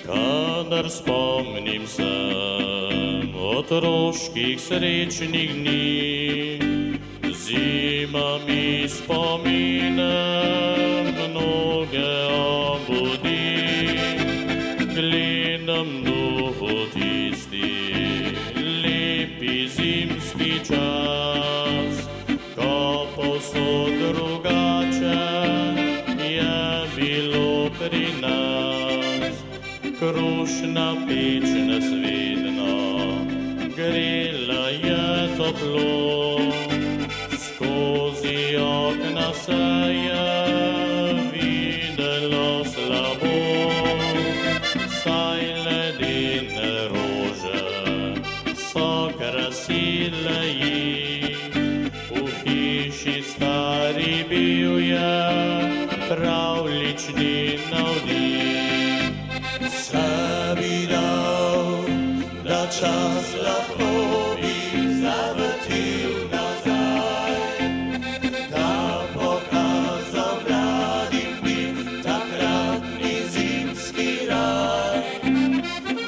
Kadar spomnim se otroških srečnih dni, zima mi spomine mnoge obudi. Gledam duhu tisti lepi zimski čas, ko povsod drugače je bilo pri nas. Krušna peč nesvedno grela je toplo, skozi okna se je videlo slabo. Saj ledene rože so krasile jih, v hiši stari bil je pravlični navdih. Se bi dal, da čas lahko bi zavrtil nazaj, da pokazal mladim bi takratni zimski raj.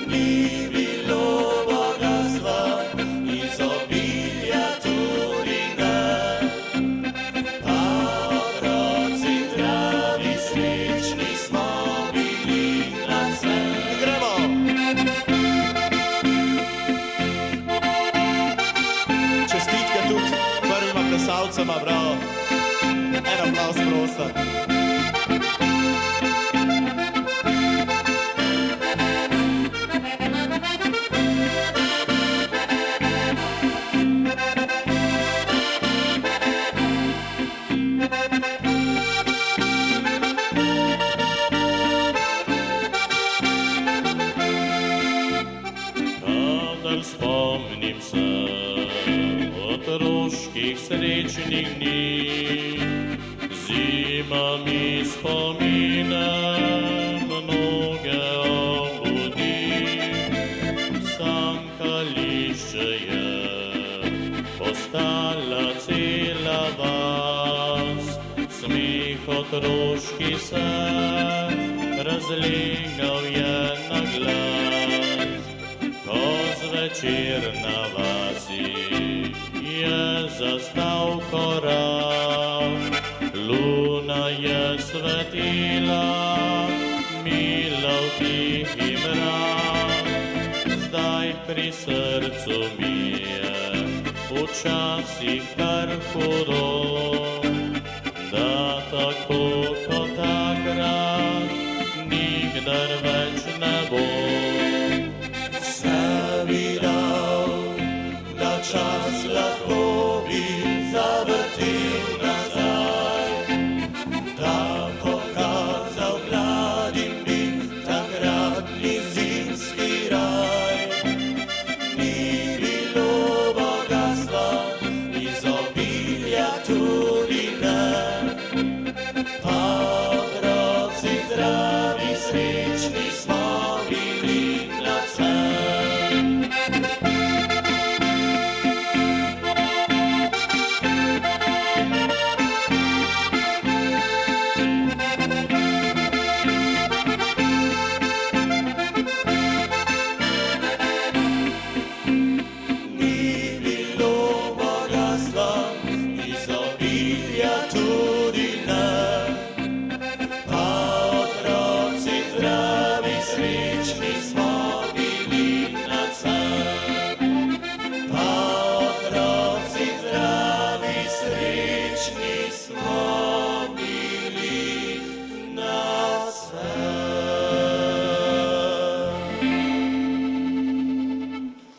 Ni bilo bogatstva, izobilja tudi ne, pa otroci zdravi, srečni smo bili nadvse. Čestitke tudi prvima plesalcema, bravo. En aplavz, prosim. Kadar spomnim se otroških srečnih dni, zima mi spomine mnoge obudi. Sankališče je postala cela vas, smeh otroški se razlegal je na glas. Ko zvečer na vasi je zastal korak, luna je svetila, mila v tihi mrak. Zdaj pri srcu mi je včasih kar hudo, da tako kot takrat nikdar več ne bo. Se bi dal, da čas lahko bi zavrtil nazaj, da pokazal mladim bi takratni zimski raj. Ni bilo bogatstva, izobilja tudi ne, pa otroci zdravi, srečni smo bili nadvse. Ni bilo bogatstva, izobilja tudi ne, pa otroci zdravi, srečni smo